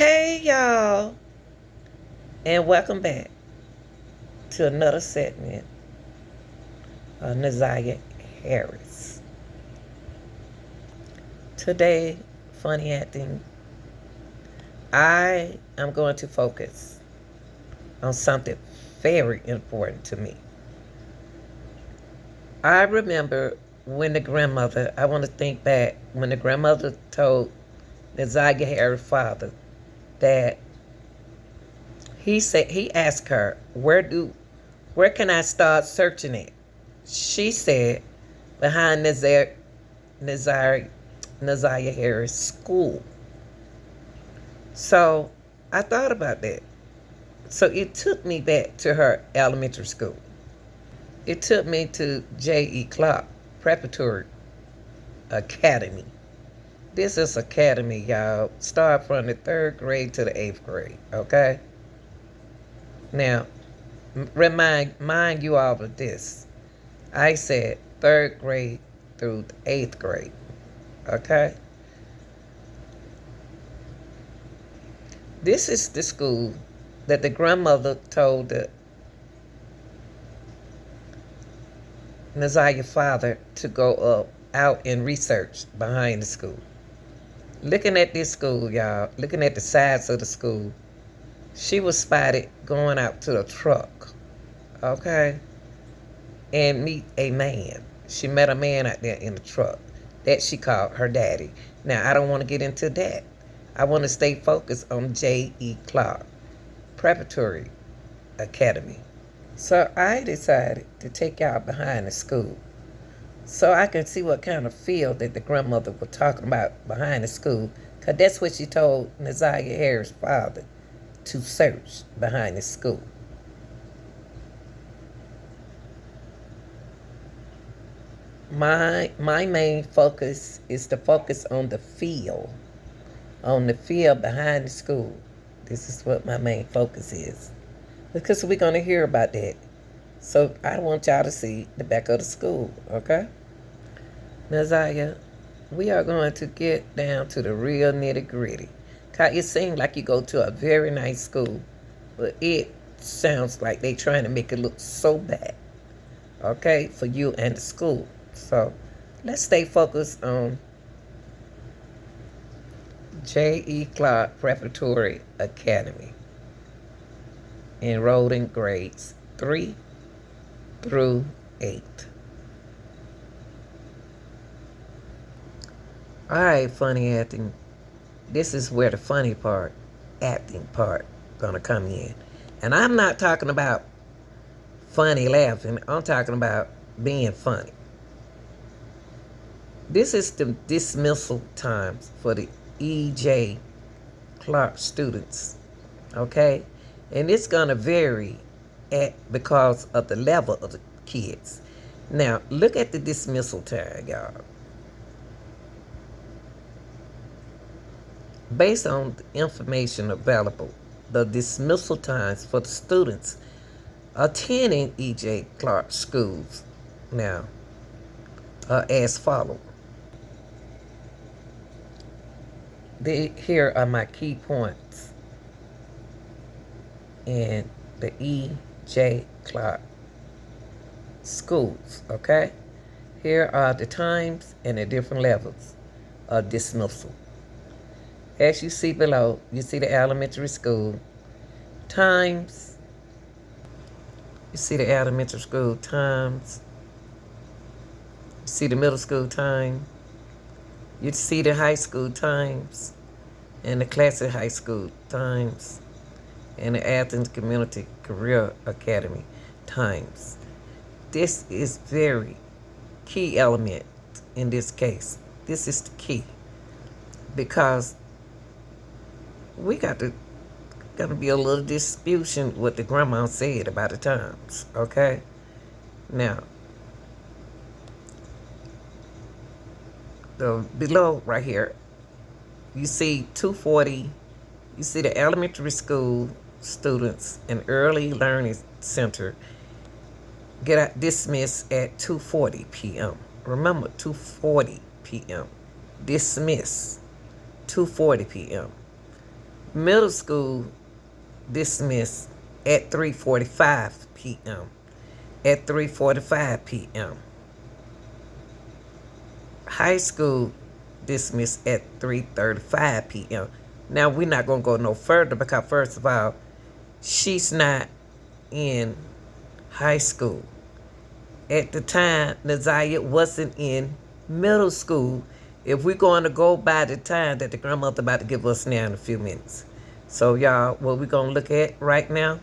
Hey, y'all, and welcome back to another segment of Naziah Harris. Today, funny acting, I am going to focus on something very important to me. I remember when I want to think back when the grandmother told Naziah Harris' father that he asked her, where can I start searching it? She said, behind Naziah, Naziah Harris School. So I thought about that. So it took me back to her elementary school. It took me to J.E.Clark Preparatory Academy. This is academy, y'all. Start from the 3rd grade to the 8th grade, okay? Now, mind you all of this. I said 3rd grade through the 8th grade, okay? This is the school that the grandmother told the Naziah's father to go out and research behind the school. Looking at this school, y'all, looking at the sides of the school, she was spotted going out to the truck, okay, and meet a man. She met a man out there in the truck that she called her daddy. Now, I don't want to get into that. I want to stay focused on J.E.Clark Preparatory Academy. So I decided to take y'all behind the school so I can see what kind of field that the grandmother was talking about behind the school, because that's what she told Naziah Harris' father to search behind the school. My main focus is to focus on the field behind the school. This is what my main focus is, because we're going to hear about that. So I want y'all to see the back of the school, okay? Naziah, we are going to get down to the real nitty gritty. Cause it seems like you go to a very nice school, but it sounds like they trying to make it look so bad, okay, for you and the school. So let's stay focused on J.E.Clark Preparatory Academy, enrolled in grades 3 through 8. All right, funny acting. This is where the funny part, acting part, gonna come in. And I'm not talking about funny laughing. I'm talking about being funny. This is the dismissal times for the E.J. Clark students, okay? And it's gonna vary because of the level of the kids. Now, look at the dismissal time, y'all. Based on the information available, the dismissal times for the students attending E.J. Clark schools now are as follows. Here are my key points in the E.J. Clark schools, okay? Here are the times and the different levels of dismissal. As you see below, you see the elementary school times. You see the elementary school times. You see the middle school time. You see the high school times and the classic high school times and the Athens Community Career Academy times. This is very key element in this case. This is the key, because we gonna be a little disputation what the grandma said about the times, okay? Now, below right here, you see 2:40. You see the elementary school students and early learning center get dismissed at 2:40 p.m. Remember, 2:40 p.m. Dismiss, 2:40 p.m. Middle school dismissed at 3:45 p.m. At 3:45 p.m. High school dismissed at 3:35 p.m. Now we're not gonna go no further because first of all, she's not in high school. At the time, Naziah wasn't in middle school. If we're going to go by the time that the grandmother about to give us now in a few minutes. So y'all, what we're gonna look at right now,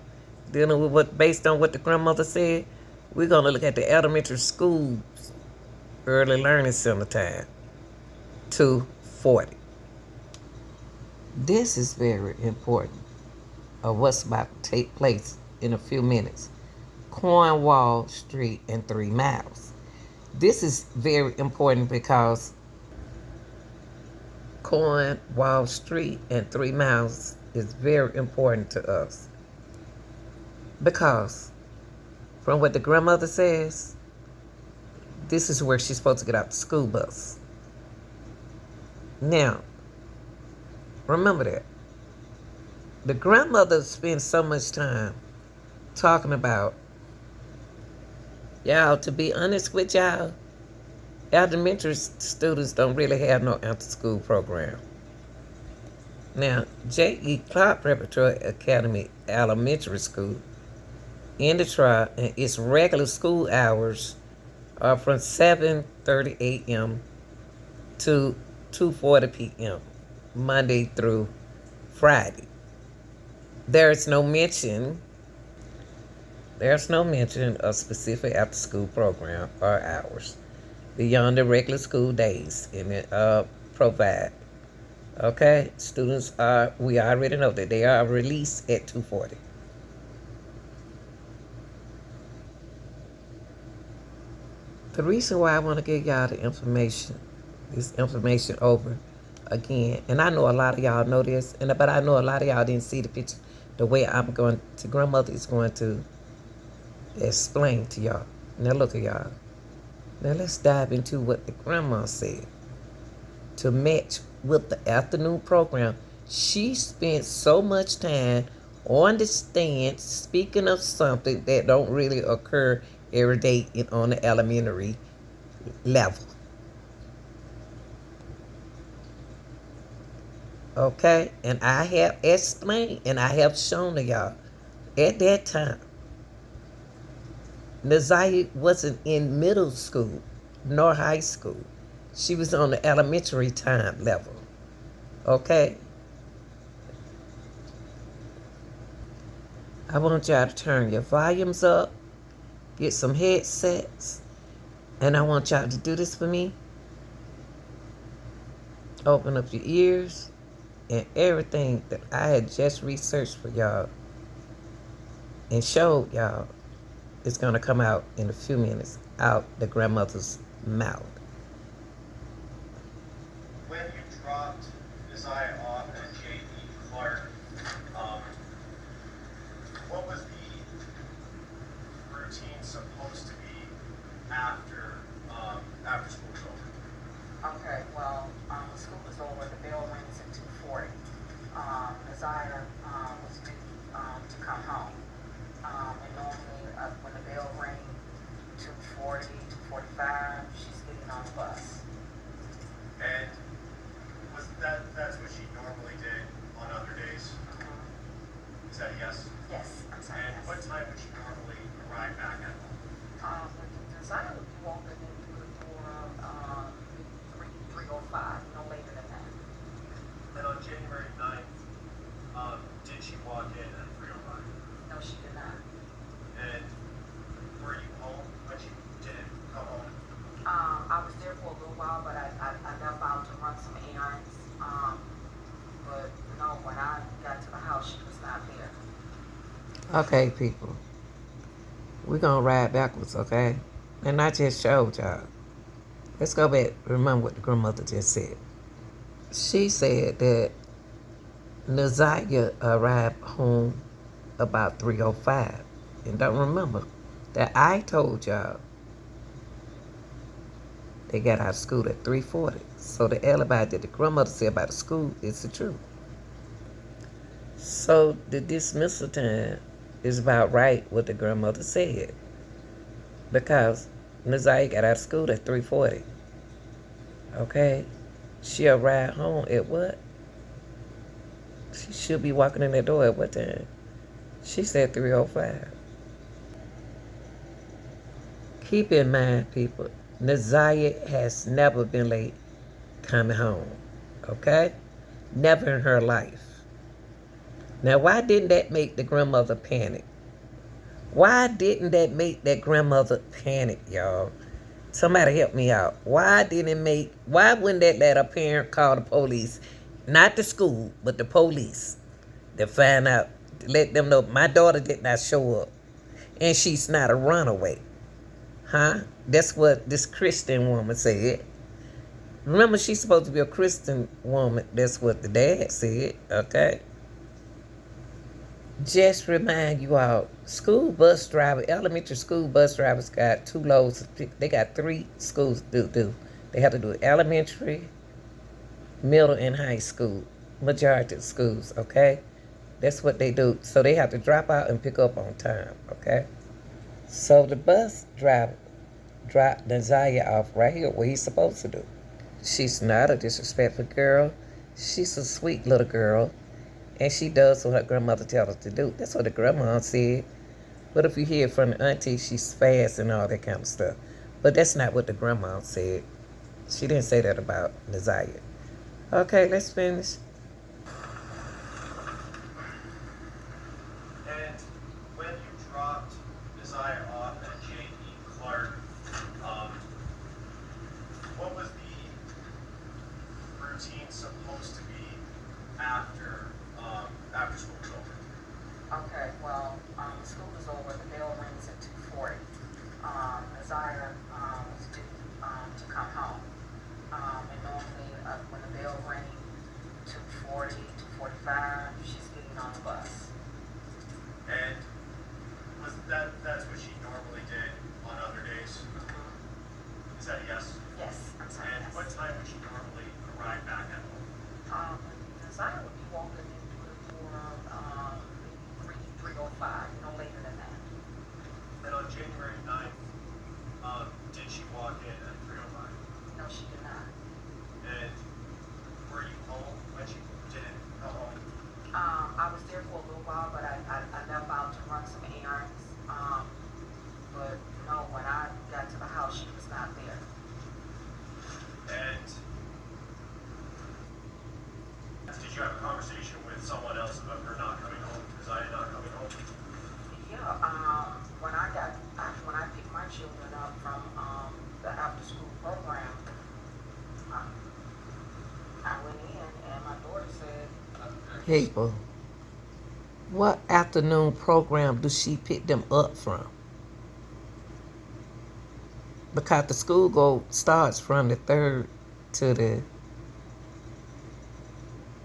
dealing with what based on what the grandmother said, we're gonna look at the elementary school early learning center time, 2:40. This is very important of what's about to take place in a few minutes. Cornwall Street and 3 miles. This is very important because Cornwall Street and 3 miles is very important to us. Because from what the grandmother says, this is where she's supposed to get out the school bus. Now, remember that. The grandmother spends so much time talking about, y'all, to be honest with y'all, elementary students don't really have no after-school program. Now, J.E.Clark Preparatory Academy Elementary School in Detroit, and its regular school hours are from 7:30 a.m. to 2:40 p.m. Monday through Friday. There's no mention of specific after-school program or hours beyond the regular school days and it provide. Okay, students we already know that they are released at 2:40. The reason why I want to give y'all this information over again, and I know a lot of y'all know this, but I know a lot of y'all didn't see the picture the way grandmother is going to explain to y'all. Now look at y'all. Now let's dive into what the grandma said. To match with the afternoon program, she spent so much time on the stand speaking of something that don't really occur every day on the elementary level. Okay? And I have explained and I have shown to y'all at that time, Naziah wasn't in middle school nor high school. She was on the elementary time level. Okay? I want y'all to turn your volumes up, get some headsets, and I want y'all to do this for me. Open up your ears, and everything that I had just researched for y'all and showed y'all is going to come out in a few minutes out the grandmother's mouth. When you dropped Naziah off at J.E.Clark, what was the routine supposed to be after school was over? Okay, well, school was over, the bell rings at 2:40. Naziah was due to come home. And normally when the bell rings, 2:40, 2:45, she's getting on the bus. And that's what she normally did on other days? Mm-hmm. Is that a yes? Yes, I'm sorry. And yes. what time would she normally arrive back at home? Naziah would be walking in through the door 3:05, no later than that. And on January 9th, did she walk in at 3:05? No, she did not. And were you home when she did come home? I was there for a little while, but I left out to run some errands. But no, when I got to the house, she was not there. Okay, people. We're going to ride backwards, okay? And I just showed y'all. Let's go back. Remember what the grandmother just said. She said that Naziah arrived home about 3:05. And don't remember that I told y'all they got out of school at 3:40. So the alibi that the grandmother said about the school is the truth. So the dismissal time is about right what the grandmother said. Because Nazaya got out of school at 3:40. Okay? She arrived home at what? She should be walking in that door at what time? She said 3:05. Keep in mind, people, Nazaya has never been late coming home. Okay? Never in her life. Now, why didn't that make the grandmother panic? Why didn't that make that grandmother panic, y'all? Somebody help me out. Why wouldn't that let a parent call the police? Not the school, but the police. To find out, to let them know my daughter did not show up. And she's not a runaway. Huh? That's what this Christian woman said. Remember, she's supposed to be a Christian woman. That's what the dad said. Okay? Just remind you all, elementary school bus drivers got two loads. They got three schools to do. They have to do elementary, middle, and high school. Majority of schools, okay? That's what they do. So they have to drop out and pick up on time, okay? So the bus driver dropped Nazaya off right here where he's supposed to do. She's not a disrespectful girl. She's a sweet little girl. And she does what her grandmother tells her to do. That's what the grandma said. But if you hear from the auntie, she's fast and all that kind of stuff. But that's not what the grandma said. She didn't say that about Nazaya. Okay, let's finish. And when you dropped Desire off at J.E.Clark, what was the routine supposed to be after school was over? Okay, well, school is over, the bell rings at 2:40. Desire, was due, to come home. And normally, when the bell rings, 2:40, 2:45, she's getting on the bus. And that's what she normally did on other days? Is that a yes? Yes, I'm sorry, And yes. what time would she normally arrive back at home? Desire would be walking into the door, maybe 3:05, no later than that. And on January 9th, did she walk in at 3:05? No, she did not. And were you home when she didn't come home? I was there for a little while, but I left out to run some errands. But no, when I got to the house, she was not there. And did you have a conversation with someone else about her not coming home? Desire not coming home? Yeah, when I picked my children up from, the after-school program, I went in and my daughter said, People, what afternoon program do she pick them up from? Because the school starts from the 3rd to the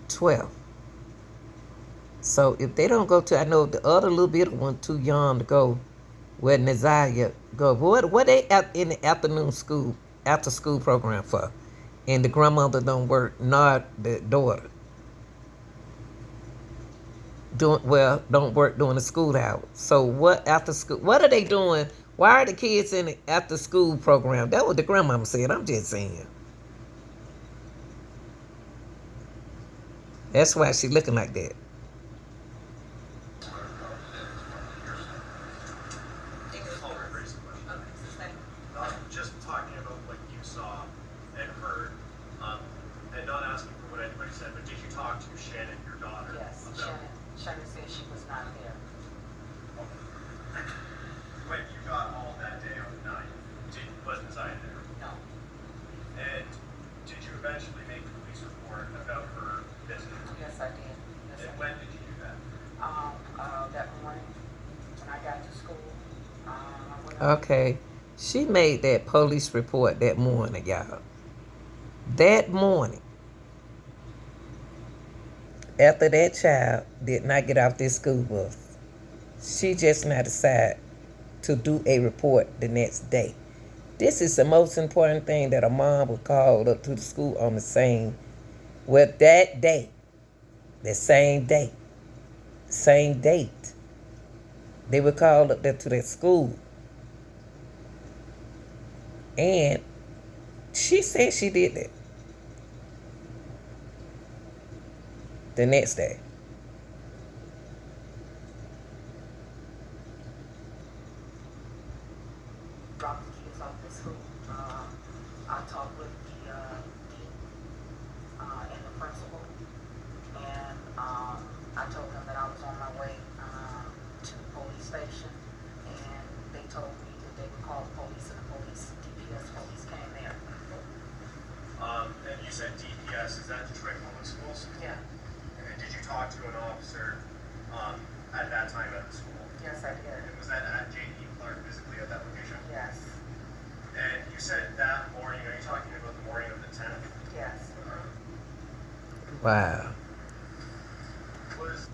12th. So if they don't go to, I know the other little bit one too young to go where Nazaya go. What they in the after school program for? And the grandmother don't work, nor the daughter. Don't work during the school hours. So what after school? What are they doing? Why are the kids in the after school program? That what the grandmama said. I'm just saying. That's why she looking like that. Just talking about what you saw and heard, and not asking for what anybody said, but did you talk to Shannon, your daughter? yes, Shannon said she was not there. When you got home that day on the 9th, wasn't Zion there? No. And did you eventually make a police report about her visit? Yes, I did. Yes, And I when did. did you do that? That morning, when I got to school, I went up. Okay. She made that police report that morning, y'all. That morning. After that child did not get off this school bus, she just now decided to do a report the next day. This is the most important thing that a mom would call up to the school on the same, well, that day, the same day. same date. They were called up there to that school. And she said she did that the next day. Drop the kids off at school. I talked with the dean and the principal, and I told them that I was on my way to the police station, and they told me that they would call the police, and the police, DPS police came there. And you said DPS, is that Detroit Public Schools? Yeah. And did you talk to an officer at that time at the school? Yes, I did. And was that at J.E.Clark physically at that location? Yes. And you said that morning, are you talking about the morning of the 10th? Yes. Wow. Was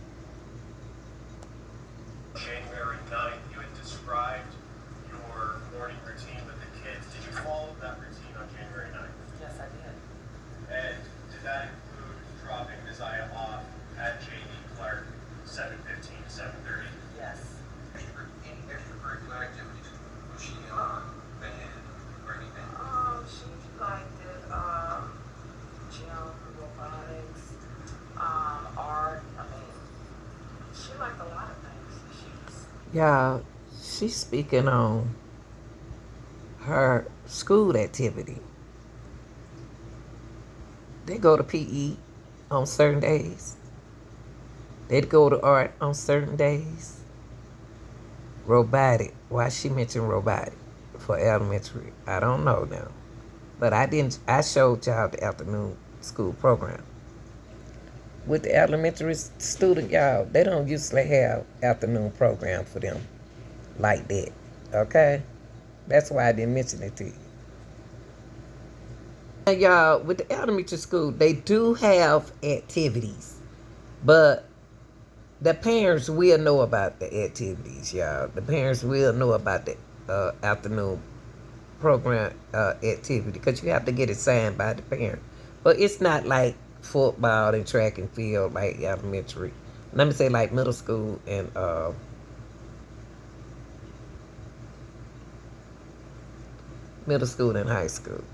January 9th, you had described your morning routine with the kids. Did you follow that routine on January 9th? Yes, I did. And did that include dropping Isaiah off at J.E.Clark 7:15 to 7:30? Yes. Any extracurricular activities? Was she band or anything? She liked it, gym, robotics, art. I mean, she liked a lot of things. Y'all, she's speaking on her school activity. They go to PE on certain days. They go to art on certain days. Robotic. Why she mentioned robotic for elementary? I don't know now. But I showed y'all the afternoon school program. With the elementary student, y'all, they don't usually have afternoon program for them like that. Okay? That's why I didn't mention it to you. And y'all, with the elementary school, they do have activities, but the parents will know about the activities, y'all. The parents will know about the afternoon program activity because you have to get it signed by the parent. But it's not like football and track and field like elementary. Let me say like middle school and high school.